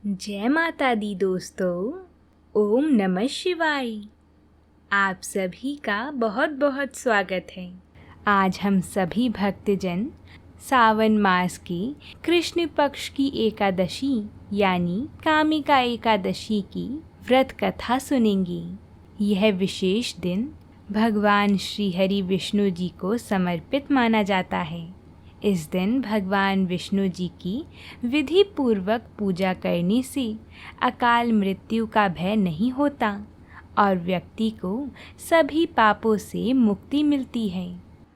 जय माता दी दोस्तों। ओम नमः शिवाय। आप सभी का बहुत बहुत स्वागत है। आज हम सभी भक्तजन सावन मास की कृष्ण पक्ष की एकादशी यानी कामिका एकादशी की व्रत कथा सुनेंगे। यह विशेष दिन भगवान श्री हरि विष्णु जी को समर्पित माना जाता है। इस दिन भगवान विष्णु जी की विधि पूर्वक पूजा करने से अकाल मृत्यु का भय नहीं होता और व्यक्ति को सभी पापों से मुक्ति मिलती है।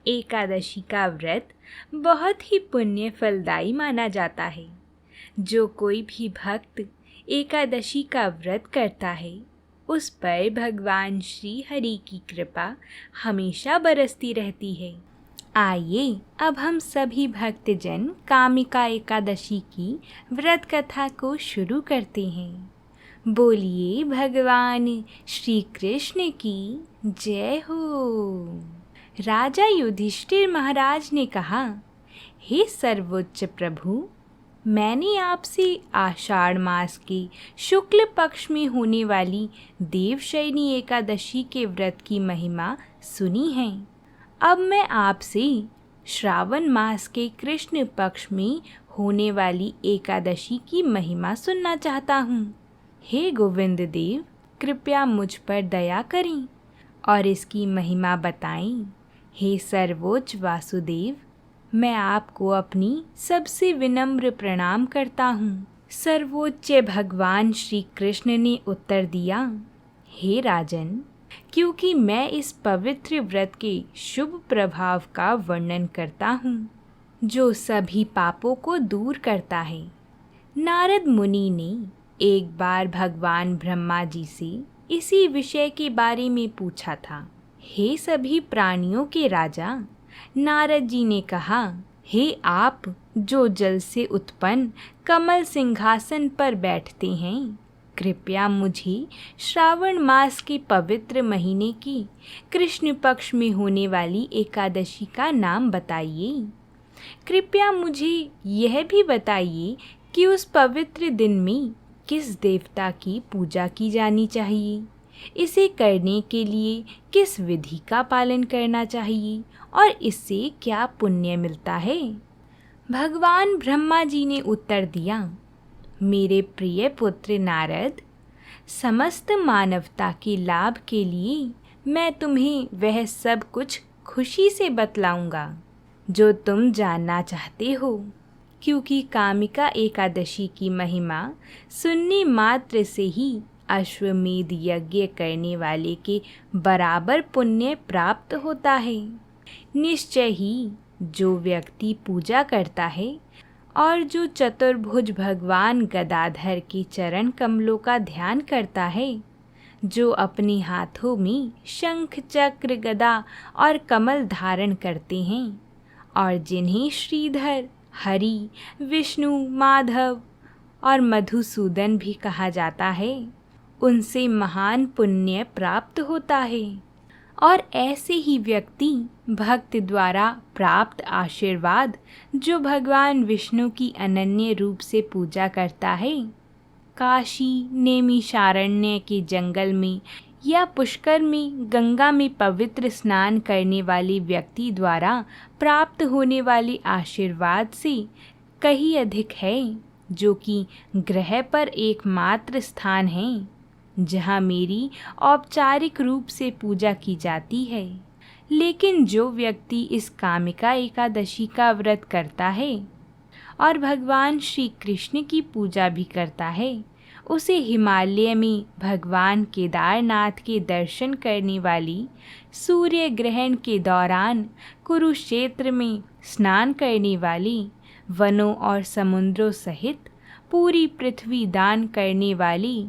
एकादशी का व्रत बहुत ही पुण्य फलदायी माना जाता है। जो कोई भी भक्त एकादशी का व्रत करता है उस पर भगवान श्री हरि की कृपा हमेशा बरसती रहती है। आइए अब हम सभी भक्तजन कामिका एकादशी की व्रत कथा को शुरू करते हैं। बोलिए भगवान श्री कृष्ण की जय हो। राजा युधिष्ठिर महाराज ने कहा, हे सर्वोच्च प्रभु, मैंने आपसे आषाढ़ मास के शुक्ल पक्ष में होने वाली देवशयनी एकादशी के व्रत की महिमा सुनी है। अब मैं आपसे श्रावण मास के कृष्ण पक्ष में होने वाली एकादशी की महिमा सुनना चाहता हूँ। हे गोविंद देव, कृपया मुझ पर दया करें और इसकी महिमा बताएं। हे सर्वोच्च वासुदेव, मैं आपको अपनी सबसे विनम्र प्रणाम करता हूँ। सर्वोच्च भगवान श्री कृष्ण ने उत्तर दिया, हे राजन, क्योंकि मैं इस पवित्र व्रत के शुभ प्रभाव का वर्णन करता हूँ जो सभी पापों को दूर करता है। नारद मुनि ने एक बार भगवान ब्रह्मा जी से इसी विषय के बारे में पूछा था। हे सभी प्राणियों के राजा, नारद जी ने कहा, हे आप जो जल से उत्पन्न कमल सिंहासन पर बैठते हैं, कृपया मुझे श्रावण मास के पवित्र महीने की कृष्ण पक्ष में होने वाली एकादशी का नाम बताइए। कृपया मुझे यह भी बताइए कि उस पवित्र दिन में किस देवता की पूजा की जानी चाहिए, इसे करने के लिए किस विधि का पालन करना चाहिए और इससे क्या पुण्य मिलता है। भगवान ब्रह्मा जी ने उत्तर दिया, मेरे प्रिय पुत्र नारद, समस्त मानवता के लाभ के लिए मैं तुम्हें वह सब कुछ खुशी से बतलाऊंगा जो तुम जानना चाहते हो, क्योंकि कामिका एकादशी की महिमा सुनने मात्र से ही अश्वमेध यज्ञ करने वाले के बराबर पुण्य प्राप्त होता है। निश्चय ही जो व्यक्ति पूजा करता है और जो चतुर्भुज भगवान गदाधर के चरण कमलों का ध्यान करता है, जो अपने हाथों में शंख चक्र गदा और कमल धारण करते हैं और जिन्हें श्रीधर, हरि, विष्णु, माधव और मधुसूदन भी कहा जाता है, उनसे महान पुण्य प्राप्त होता है। और ऐसे ही व्यक्ति भक्त द्वारा प्राप्त आशीर्वाद जो भगवान विष्णु की अनन्य रूप से पूजा करता है, काशी नैमिषारण्य के जंगल में या पुष्कर में गंगा में पवित्र स्नान करने वाले व्यक्ति द्वारा प्राप्त होने वाले आशीर्वाद से कहीं अधिक है, जो कि ग्रह पर एकमात्र स्थान है जहाँ मेरी औपचारिक रूप से पूजा की जाती है। लेकिन जो व्यक्ति इस कामिका एकादशी का व्रत करता है और भगवान श्री कृष्ण की पूजा भी करता है, उसे हिमालय में भगवान केदारनाथ के दर्शन करने वाली, सूर्य ग्रहण के दौरान कुरुक्षेत्र में स्नान करने वाली, वनों और समुद्रों सहित पूरी पृथ्वी दान करने वाली,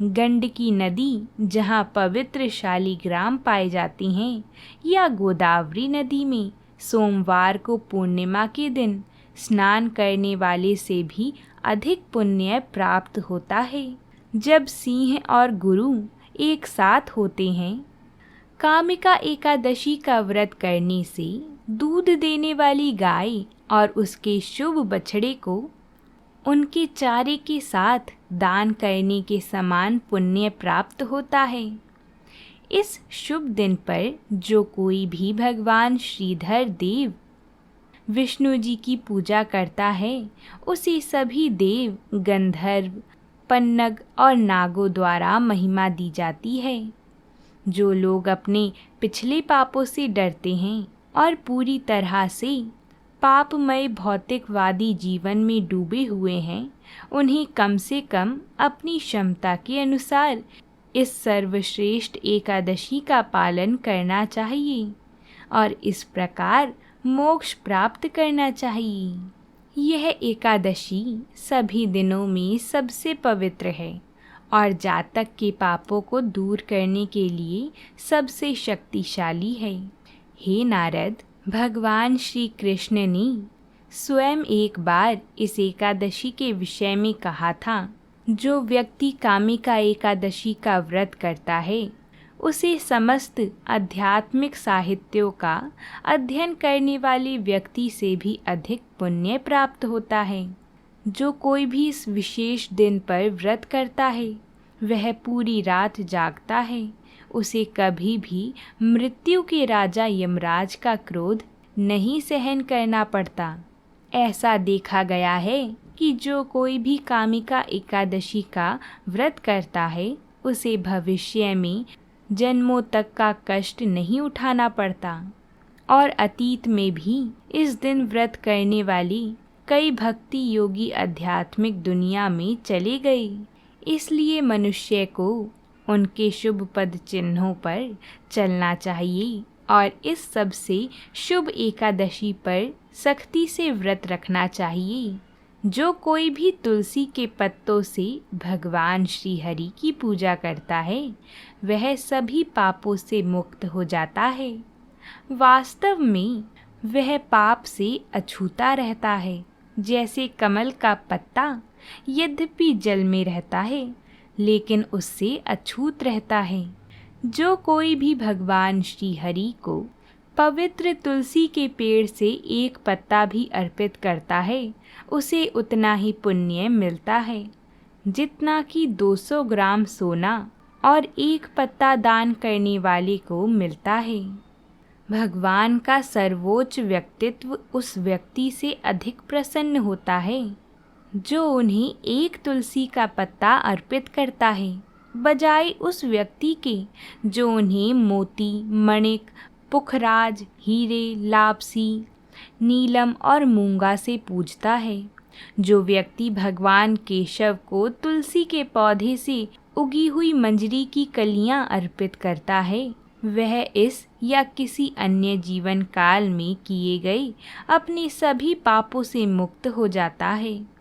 गंडकी नदी जहाँ पवित्र शालिग्राम पाए जाती हैं, या गोदावरी नदी में सोमवार को पूर्णिमा के दिन स्नान करने वाले से भी अधिक पुण्य प्राप्त होता है। जब सिंह और गुरु एक साथ होते हैं, कामिका एकादशी का व्रत करने से दूध देने वाली गाय और उसके शुभ बछड़े को उनके चारे के साथ दान करने के समान पुण्य प्राप्त होता है। इस शुभ दिन पर जो कोई भी भगवान श्रीधर देव विष्णु जी की पूजा करता है, उसे सभी देव, गंधर्व, पन्नग और नागों द्वारा महिमा दी जाती है। जो लोग अपने पिछले पापों से डरते हैं और पूरी तरह से पापमय भौतिकवादी जीवन में डूबे हुए हैं, उन्हें कम से कम अपनी क्षमता के अनुसार इस सर्वश्रेष्ठ एकादशी का पालन करना चाहिए और इस प्रकार मोक्ष प्राप्त करना चाहिए। यह एकादशी सभी दिनों में सबसे पवित्र है और जातक के पापों को दूर करने के लिए सबसे शक्तिशाली है। हे नारद, भगवान श्री कृष्ण ने स्वयं एक बार इस एकादशी के विषय में कहा था, जो व्यक्ति कामिका एकादशी का व्रत करता है, उसे समस्त आध्यात्मिक साहित्यों का अध्ययन करने वाले व्यक्ति से भी अधिक पुण्य प्राप्त होता है। जो कोई भी इस विशेष दिन पर व्रत करता है, वह पूरी रात जागता है, उसे कभी भी मृत्यु के राजा यमराज का क्रोध नहीं सहन करना पड़ता। ऐसा देखा गया है कि जो कोई भी कामिका एकादशी का व्रत करता है, उसे भविष्य में जन्मों तक का कष्ट नहीं उठाना पड़ता और अतीत में भी इस दिन व्रत करने वाली कई भक्ति योगी आध्यात्मिक दुनिया में चले गए। इसलिए मनुष्य को उनके शुभ पद चिन्हों पर चलना चाहिए और इस सबसे शुभ एकादशी पर सख्ती से व्रत रखना चाहिए। जो कोई भी तुलसी के पत्तों से भगवान श्री हरि की पूजा करता है, वह सभी पापों से मुक्त हो जाता है। वास्तव में वह पाप से अछूता रहता है, जैसे कमल का पत्ता यद्यपि जल में रहता है, लेकिन उससे अछूत रहता है। जो कोई भी भगवान श्री हरि को पवित्र तुलसी के पेड़ से एक पत्ता भी अर्पित करता है, उसे उतना ही पुण्य मिलता है जितना कि 200 ग्राम सोना और एक पत्ता दान करने वाले को मिलता है। भगवान का सर्वोच्च व्यक्तित्व उस व्यक्ति से अधिक प्रसन्न होता है जो उन्हें एक तुलसी का पत्ता अर्पित करता है, बजाय उस व्यक्ति के जो उन्हें मोती, मणिक, पुखराज, हीरे, लापसी, नीलम और मूंगा से पूजता है। जो व्यक्ति भगवान केशव को तुलसी के पौधे से उगी हुई मंजरी की कलियां अर्पित करता है, वह इस या किसी अन्य जीवन काल में किए गए अपने सभी पापों से मुक्त हो जाता है।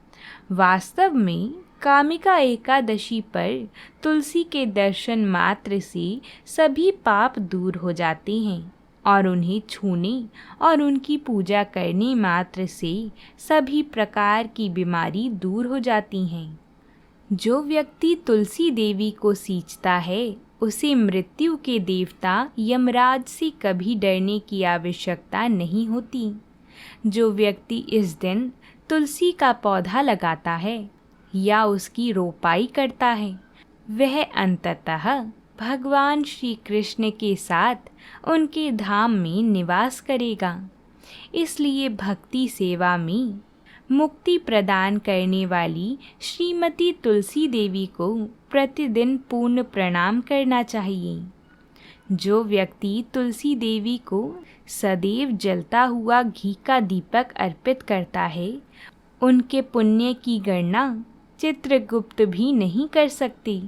वास्तव में कामिका एकादशी पर तुलसी के दर्शन मात्र से सभी पाप दूर हो जाते हैं और उन्हें छूने और उनकी पूजा करने मात्र से सभी प्रकार की बीमारी दूर हो जाती हैं। जो व्यक्ति तुलसी देवी को सींचता है, उसे मृत्यु के देवता यमराज से कभी डरने की आवश्यकता नहीं होती। जो व्यक्ति इस दिन तुलसी का पौधा लगाता है या उसकी रोपाई करता है, वह अंततः भगवान श्री कृष्ण के साथ उनके धाम में निवास करेगा। इसलिए भक्ति सेवा में मुक्ति प्रदान करने वाली श्रीमती तुलसी देवी को प्रतिदिन पूर्ण प्रणाम करना चाहिए। जो व्यक्ति तुलसी देवी को सदैव जलता हुआ घी का दीपक अर्पित करता है, उनके पुण्य की गणना चित्रगुप्त भी नहीं कर सकती।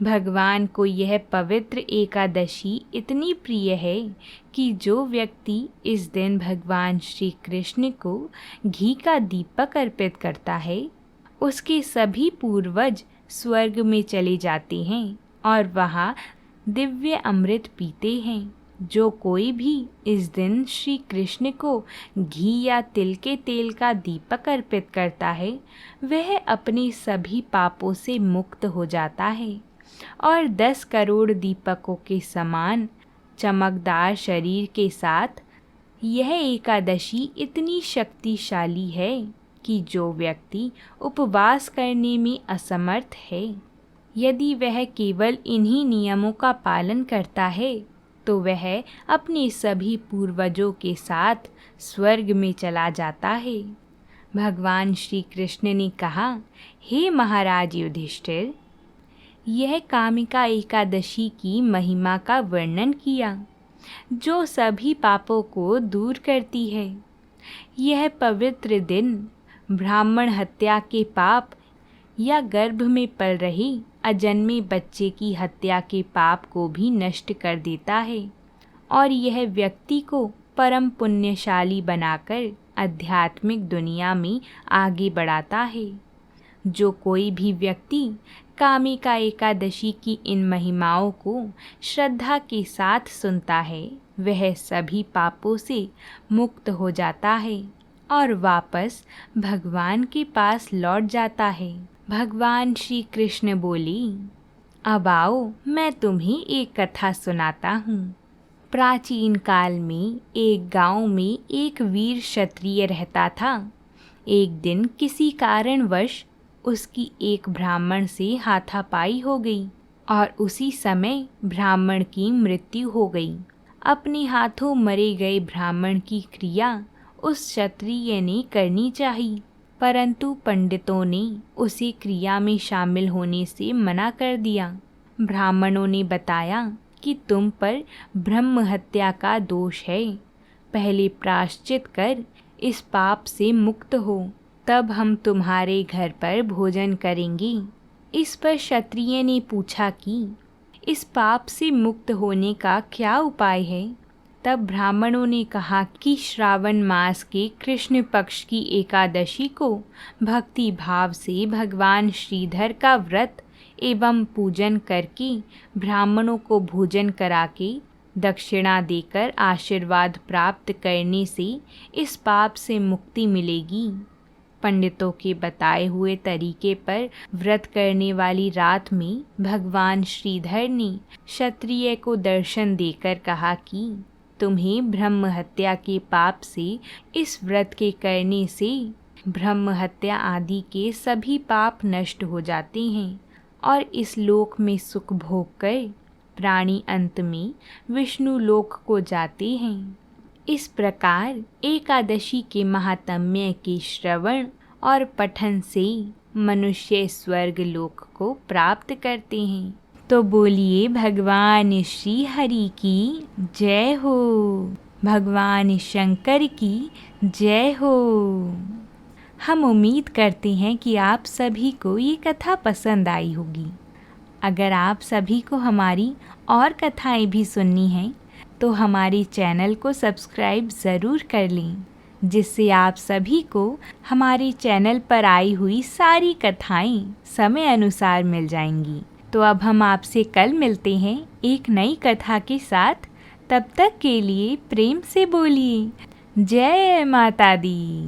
भगवान को यह पवित्र एकादशी इतनी प्रिय है कि जो व्यक्ति इस दिन भगवान श्री कृष्ण को घी का दीपक अर्पित करता है, उसके सभी पूर्वज स्वर्ग में चले जाते हैं और वहाँ दिव्य अमृत पीते हैं। जो कोई भी इस दिन श्री कृष्ण को घी या तिल के तेल का दीपक अर्पित करता है, वह अपने सभी पापों से मुक्त हो जाता है और 10 करोड़ दीपकों के समान चमकदार शरीर के साथ यह एकादशी इतनी शक्तिशाली है कि जो व्यक्ति उपवास करने में असमर्थ है, यदि वह केवल इन्हीं नियमों का पालन करता है तो वह अपने सभी पूर्वजों के साथ स्वर्ग में चला जाता है। भगवान श्री कृष्ण ने कहा, हे महाराज युधिष्ठिर, यह कामिका एकादशी की महिमा का वर्णन किया जो सभी पापों को दूर करती है। यह पवित्र दिन ब्राह्मण हत्या के पाप या गर्भ में पल रहे अजन्मे बच्चे की हत्या के पाप को भी नष्ट कर देता है और यह व्यक्ति को परम पुण्यशाली बनाकर आध्यात्मिक दुनिया में आगे बढ़ाता है। जो कोई भी व्यक्ति कामिका एकादशी की इन महिमाओं को श्रद्धा के साथ सुनता है, वह सभी पापों से मुक्त हो जाता है और वापस भगवान के पास लौट जाता है। भगवान श्री कृष्ण बोली, अब आओ मैं तुम्हें एक कथा सुनाता हूँ। प्राचीन काल में एक गांव में एक वीर क्षत्रिय रहता था। एक दिन किसी कारणवश उसकी एक ब्राह्मण से हाथापाई हो गई और उसी समय ब्राह्मण की मृत्यु हो गई। अपने हाथों मरे गए ब्राह्मण की क्रिया उस क्षत्रिय ने करनी चाहिए, परंतु पंडितों ने उसे क्रिया में शामिल होने से मना कर दिया। ब्राह्मणों ने बताया कि तुम पर ब्रह्म हत्या का दोष है, पहले प्रायश्चित कर इस पाप से मुक्त हो, तब हम तुम्हारे घर पर भोजन करेंगे। इस पर क्षत्रिय ने पूछा कि इस पाप से मुक्त होने का क्या उपाय है? तब ब्राह्मणों ने कहा कि श्रावण मास के कृष्ण पक्ष की एकादशी को भक्ति भाव से भगवान श्रीधर का व्रत एवं पूजन करके ब्राह्मणों को भोजन करा के दक्षिणा देकर आशीर्वाद प्राप्त करने से इस पाप से मुक्ति मिलेगी। पंडितों के बताए हुए तरीके पर व्रत करने वाली रात में भगवान श्रीधर ने क्षत्रिय को दर्शन देकर कहा कि तुम्हें ब्रह्म हत्या के पाप से इस व्रत के करने से ब्रह्म हत्या आदि के सभी पाप नष्ट हो जाते हैं और इस लोक में सुख भोग कर प्राणी अंत में विष्णु लोक को जाते हैं। इस प्रकार एकादशी के महात्म्य के श्रवण और पठन से मनुष्य स्वर्ग लोक को प्राप्त करते हैं। तो बोलिए भगवान श्री हरि की जय हो, भगवान शंकर की जय हो। हम उम्मीद करते हैं कि आप सभी को ये कथा पसंद आई होगी। अगर आप सभी को हमारी और कथाएं भी सुननी हैं तो हमारे चैनल को सब्सक्राइब ज़रूर कर लें, जिससे आप सभी को हमारे चैनल पर आई हुई सारी कथाएं समय अनुसार मिल जाएंगी। तो अब हम आपसे कल मिलते हैं एक नई कथा के साथ। तब तक के लिए प्रेम से बोलिए जय माता दी।